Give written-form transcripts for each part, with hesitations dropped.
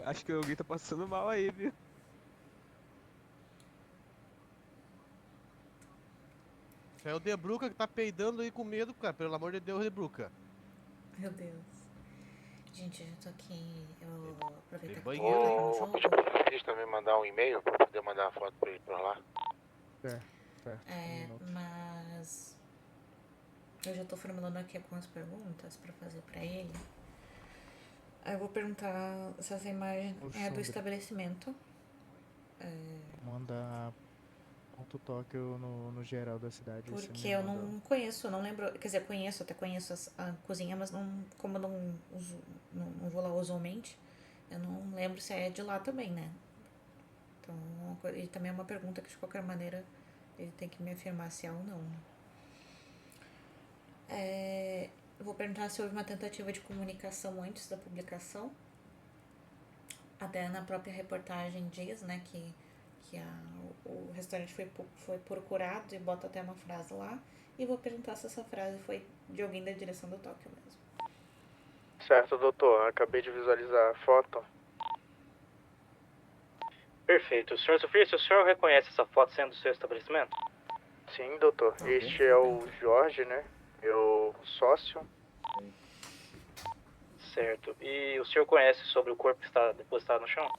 Acho que alguém tá passando mal aí, viu? É o Debruca que tá peidando aí com medo, cara. Pelo amor de Deus, Debruca. Meu Deus. Gente, eu já tô aqui. Eu vou Tem aproveitar que eu tô banheiro aí. jogando o Vou pedir jogo. pro Regista me mandar um e-mail pra poder mandar a foto pra ele pra lá. Certo, certo. Um É, minuto. mas eu já tô formulando aqui algumas perguntas pra fazer pra ele. Aí eu vou perguntar se essa imagem Ô, é do Chumbre, estabelecimento. manda ponto Tóquio no geral da cidade e você Porque me eu manda. não conheço, não lembro. Quer dizer, conheço, até conheço a cozinha, mas não, como eu não uso, não vou lá usualmente, eu não lembro se é de lá também, né? Então, e também é uma pergunta que de qualquer maneira ele tem que me afirmar se é ou não. Eu vou perguntar se houve uma tentativa de comunicação antes da publicação. Até na própria reportagem diz, né, que o restaurante foi procurado e bota até uma frase lá. E vou perguntar se essa frase foi de alguém da direção do Tóquio mesmo. Certo, doutor. Acabei de visualizar a foto. Perfeito. Senhor Sofia, o senhor reconhece essa foto sendo do seu estabelecimento? Sim, doutor. Este é o Jorge, né? Meu sócio. Certo. E o senhor conhece sobre o corpo que está depositado no chão?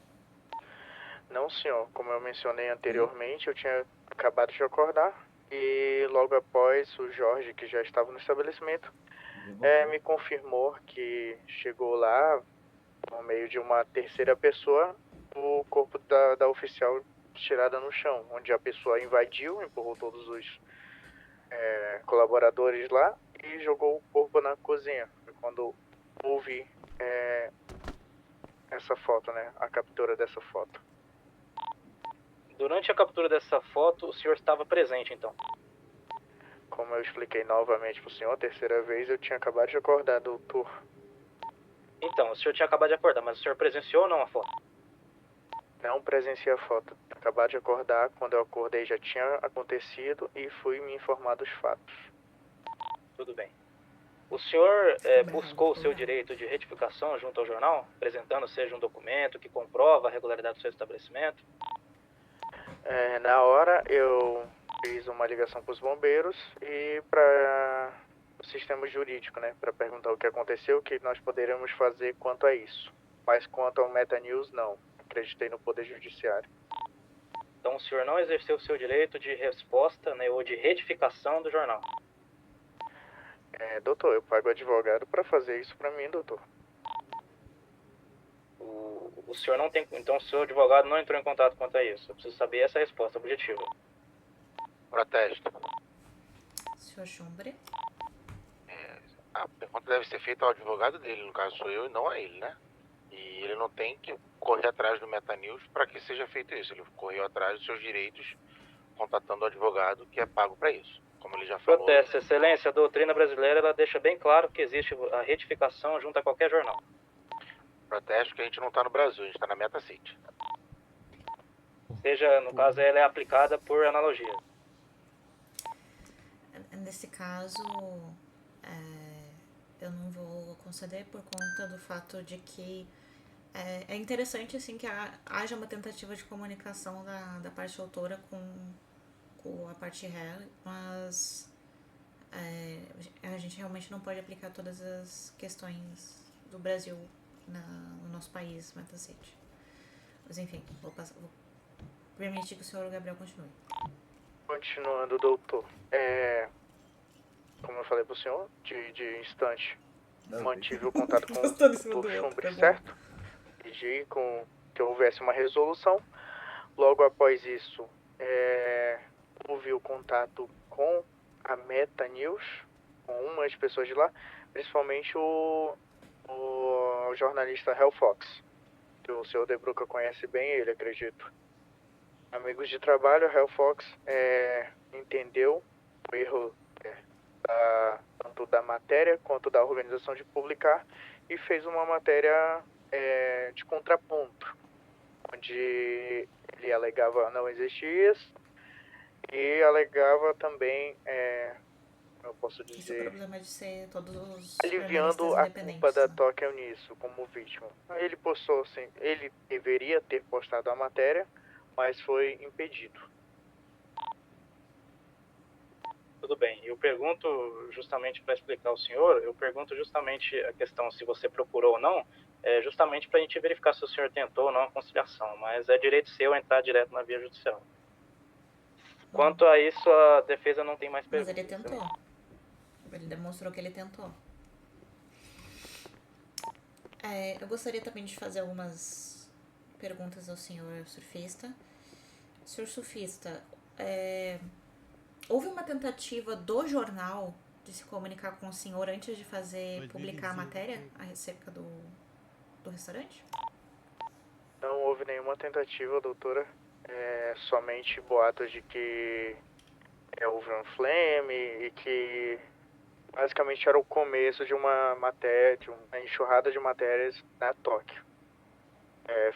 Não, senhor. Como eu mencionei anteriormente, eu tinha acabado de acordar. E logo após, o Jorge, que já estava no estabelecimento, me confirmou que chegou lá, por meio de uma terceira pessoa, o corpo da oficial tirada no chão, onde a pessoa invadiu, empurrou todos os colaboradores lá e jogou o corpo na cozinha. Foi quando houve essa foto, né? A captura dessa foto. Durante a captura dessa foto, o senhor estava presente, então? Como eu expliquei novamente pro senhor, a terceira vez eu tinha acabado de acordar, doutor. Então, o senhor tinha acabado de acordar, mas o senhor presenciou ou não a foto? Não presenciei a foto. Acabado de acordar, quando eu acordei já tinha acontecido e fui me informar dos fatos. Tudo bem. O senhor buscou o seu direito de retificação junto ao jornal, apresentando seja um documento que comprova a regularidade do seu estabelecimento? Na hora eu fiz uma ligação para os bombeiros e para o sistema jurídico, né? Para perguntar o que aconteceu, o que nós poderíamos fazer quanto a isso. Mas quanto ao Meta News, não. Acreditei no Poder Judiciário. Então o senhor não exerceu o seu direito de resposta, né, ou de retificação do jornal? Doutor, eu pago advogado para fazer isso para mim, doutor. O senhor não tem... Então o seu advogado não entrou em contato quanto a isso. Eu preciso saber essa resposta objetiva. Protesto. Senhor Chumbre? A pergunta deve ser feita ao advogado dele, no caso sou eu e não a ele, né? E ele não tem que correr atrás do MetaNews para que seja feito isso. Ele correu atrás dos seus direitos, contatando o advogado que é pago para isso. Como ele já falou. Protesto, excelência, a doutrina brasileira ela deixa bem claro que existe a retificação junto a qualquer jornal. Protesto que a gente não está no Brasil, a gente está na MetaCity. Seja, no caso, ela é aplicada por analogia. Nesse caso, eu não vou conceder por conta do fato de que é interessante assim que haja uma tentativa de comunicação da parte autora com a parte real, mas a gente realmente não pode aplicar todas as questões do Brasil no nosso país, Metacity. Mas enfim, vou permitir que o senhor Gabriel continue. Continuando, doutor. Como eu falei pro senhor, de instante, mantive o contato com o doutor Chumbre, certo? Pedi que houvesse uma resolução. Logo após isso, houve o contato com a Meta News, com umas pessoas de lá, principalmente o jornalista Hell Fox, que o senhor De Bruca conhece bem ele, acredito. Amigos de trabalho, Hell Fox entendeu o erro tanto da matéria quanto da organização de publicar e fez uma matéria de contraponto, onde ele alegava não existir isso e alegava também eu posso Esse é o dizer, problema de ser todos os aliviando jornalistas a independentes, culpa da né? Tóquio nisso, como vítima. Ele postou, assim, ele deveria ter postado a matéria, mas foi impedido. Tudo bem. Eu pergunto justamente para explicar ao senhor, eu pergunto justamente a questão se você procurou ou não, justamente para a gente verificar se o senhor tentou ou não a conciliação, mas é direito seu entrar direto na via judicial. Quanto a isso, a defesa não tem mais Mas perguntas. ele tentou. Ele demonstrou que ele tentou. Eu gostaria também de fazer algumas perguntas ao senhor surfista. Senhor surfista, houve uma tentativa do jornal de se comunicar com o senhor antes de publicar a matéria acerca do restaurante? Não houve nenhuma tentativa, doutora. Somente boatos de que houve um flame e que basicamente era o começo de uma matéria, de uma enxurrada de matérias na Tóquio.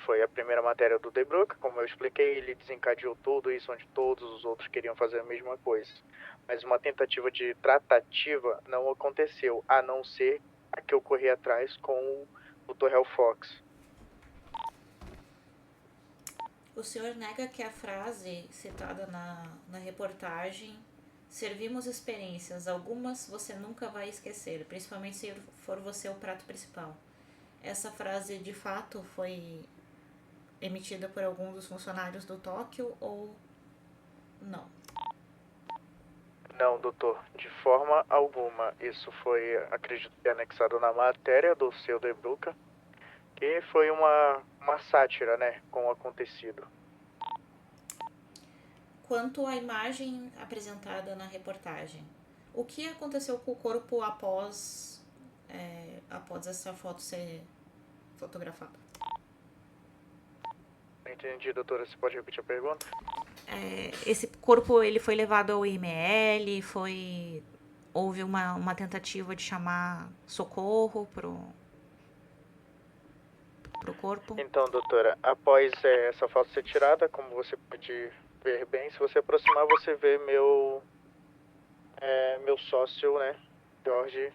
Foi a primeira matéria do The Brook, como eu expliquei, ele desencadeou tudo isso onde todos os outros queriam fazer a mesma coisa. Mas uma tentativa de tratativa não aconteceu, a não ser a que eu corri atrás com o Dr. Hell Fox. O senhor nega que a frase citada na reportagem, servimos experiências, algumas você nunca vai esquecer, principalmente se for você o prato principal. Essa frase de fato foi emitida por algum dos funcionários do Tóquio ou não? Não, doutor, de forma alguma. Isso foi, acredito que, anexado na matéria do seu The Brook, que foi uma sátira, né, com o acontecido. Quanto à imagem apresentada na reportagem, o que aconteceu com o corpo após essa foto ser fotografada? Entendi, doutora. Você pode repetir a pergunta? Esse corpo ele foi levado ao IML, houve uma tentativa de chamar socorro pro corpo? Então, doutora, após essa foto ser tirada, como você pode ver bem, se você aproximar, você vê meu sócio, né, Jorge,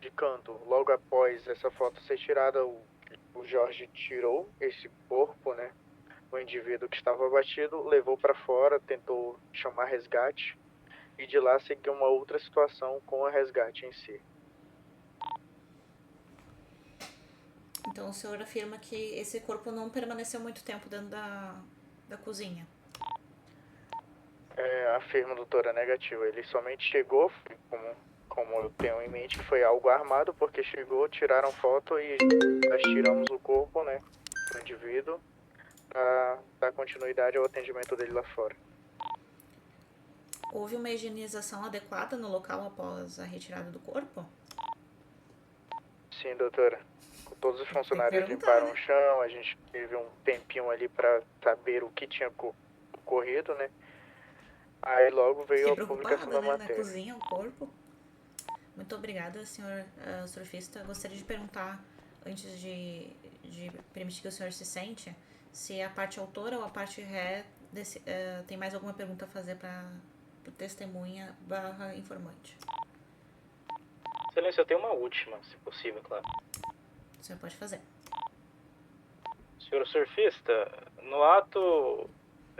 de canto. Logo após essa foto ser tirada, o Jorge tirou esse corpo, né, o indivíduo que estava abatido, levou para fora, tentou chamar resgate e de lá seguiu uma outra situação com o resgate em si. Então o senhor afirma que esse corpo não permaneceu muito tempo dentro da cozinha? Afirma, doutora, negativa. Ele somente chegou, como eu tenho em mente, que foi algo armado, porque chegou, tiraram foto e nós tiramos o corpo, né, do indivíduo, para dar continuidade ao atendimento dele lá fora. Houve uma higienização adequada no local após a retirada do corpo? Sim, doutora. Todos os funcionários limparam o chão, a gente teve um tempinho ali para saber o que tinha ocorrido, né? Aí logo veio a publicação da matéria. Na cozinha, o corpo. Muito obrigada, senhor surfista. Gostaria de perguntar, antes de permitir que o senhor se sente, se a parte autora ou a parte ré tem mais alguma pergunta a fazer para testemunha / informante. Excelência, eu tenho uma última, se possível, claro. O senhor pode fazer. Senhor surfista, no ato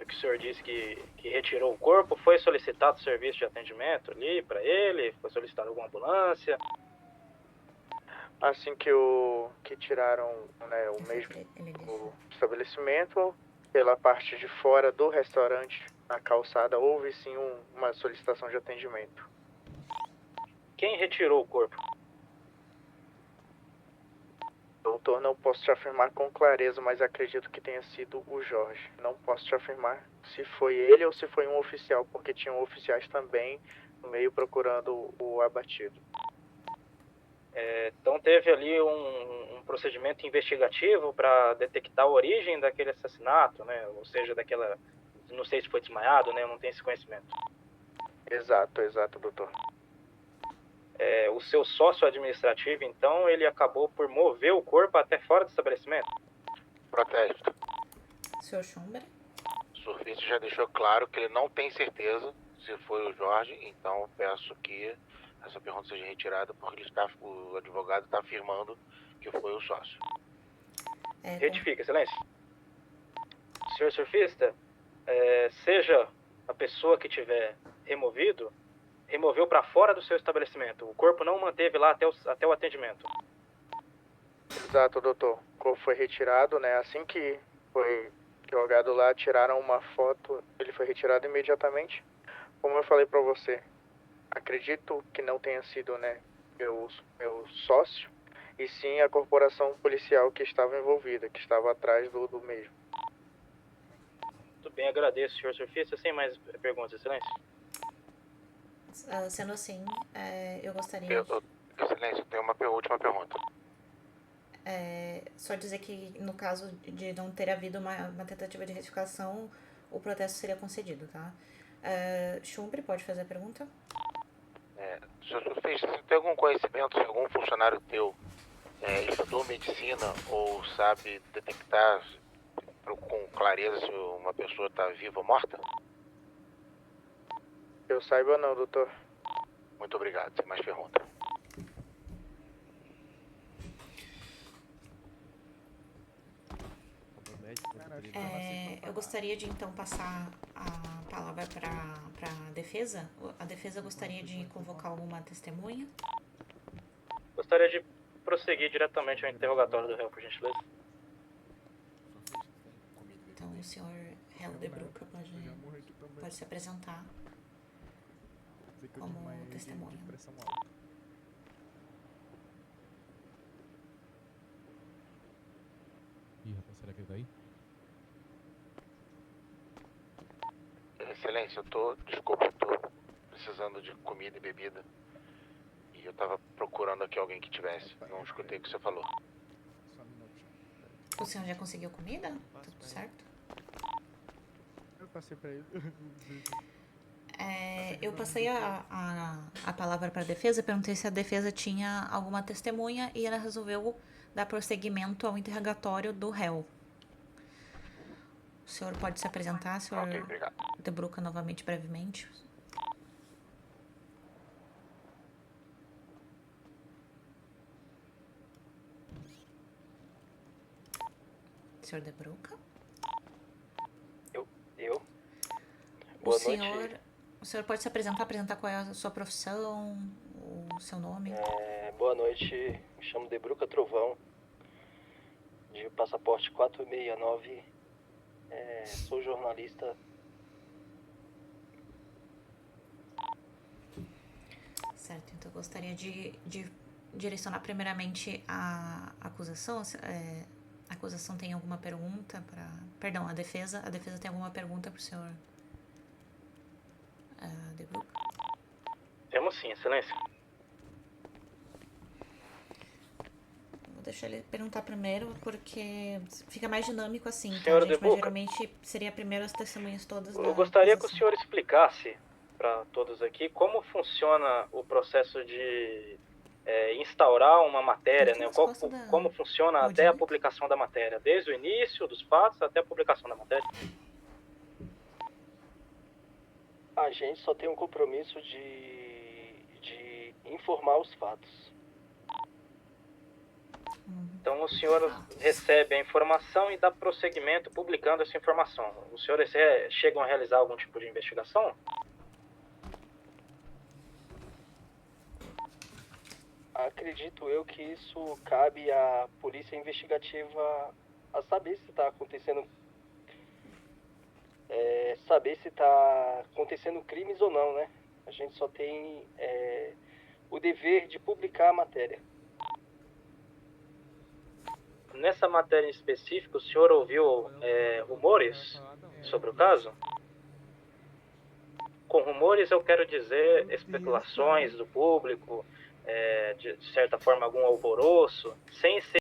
que o senhor disse que retirou o corpo, foi solicitado serviço de atendimento ali para ele? Foi solicitada alguma ambulância? Assim que tiraram, né, o estabelecimento, pela parte de fora do restaurante, na calçada, houve sim uma solicitação de atendimento. Quem retirou o corpo? Doutor, não posso te afirmar com clareza, mas acredito que tenha sido o Jorge. Não posso te afirmar se foi ele ou se foi um oficial, porque tinham oficiais também no meio procurando o abatido. Então teve ali um procedimento investigativo para detectar a origem daquele assassinato, né? Ou seja, daquela... Não sei se foi desmaiado, né? Eu não tenho esse conhecimento. Exato, doutor. O seu sócio administrativo, então, ele acabou por mover o corpo até fora do estabelecimento? Protesto. Senhor Schumberg? O surfista já deixou claro que ele não tem certeza se foi o Jorge, então peço que essa pergunta seja retirada porque o advogado está afirmando que foi o sócio. Retifica, excelência. Senhor surfista, seja a pessoa que tiver removeu para fora do seu estabelecimento. O corpo não manteve lá até o atendimento. Exato, doutor. O corpo foi retirado, né? Assim que foi jogado lá, tiraram uma foto, ele foi retirado imediatamente. Como eu falei pra você, acredito que não tenha sido, né, meu sócio, e sim a corporação policial que estava envolvida, que estava atrás do mesmo. Tudo bem, agradeço, senhor surfista. Sem mais perguntas, excelência. Sendo assim, eu gostaria Excelência, eu tenho uma última pergunta. só dizer que no caso de não ter havido uma tentativa de retificação, o protesto seria concedido, tá? Chumbre, pode fazer a pergunta? Senhor surfista, você tem algum conhecimento se algum funcionário teu estudou medicina ou sabe detectar com clareza se uma pessoa está viva ou morta? Eu saiba não, doutor. Muito obrigado. Sem mais pergunta. Eu gostaria de então passar a palavra para a defesa. A defesa gostaria de convocar alguma testemunha? Gostaria de prosseguir diretamente ao interrogatório do réu, por gentileza. Então o senhor réu de Bruca pode se apresentar como testemunha. Ih, rapaz, será que ele tá aí? Excelência, desculpa, eu tô precisando de comida e bebida. E eu tava procurando aqui alguém que tivesse. Não escutei o que você falou. O senhor já conseguiu comida? Tudo certo? Eu passei pra ele. Eu passei a palavra para a defesa, perguntei se a defesa tinha alguma testemunha e ela resolveu dar prosseguimento ao interrogatório do réu. O senhor pode se apresentar, senhor Ok, obrigado. de Bruca, novamente, brevemente? Senhor de Bruca? Eu? Boa noite. O senhor pode se apresentar qual é a sua profissão, o seu nome? Boa noite, me chamo De Bruca Trovão, de passaporte 469, sou jornalista. Certo, então eu gostaria de direcionar primeiramente a acusação. A acusação tem alguma pergunta para... Perdão, a defesa tem alguma pergunta para o senhor De Bruca? Temos sim, excelência. Vou deixar ele perguntar primeiro, porque fica mais dinâmico assim, Senhor tá, gente? De Mas Bruca, geralmente seria primeiro as testemunhas todas. Eu gostaria que o senhor explicasse para todos aqui como funciona o processo de instaurar uma matéria, né? Como funciona até a publicação da matéria, desde o início dos fatos até a publicação da matéria. A gente só tem um compromisso de informar os fatos. Então o senhor recebe a informação e dá prosseguimento publicando essa informação. Os senhores chegam a realizar algum tipo de investigação? Acredito eu que isso cabe à polícia investigativa a saber se está acontecendo crimes ou não, né? A gente só tem o dever de publicar a matéria. Nessa matéria em específico, o senhor ouviu rumores sobre o caso? Com rumores eu quero dizer especulações do público, de certa forma algum alvoroço, sem ser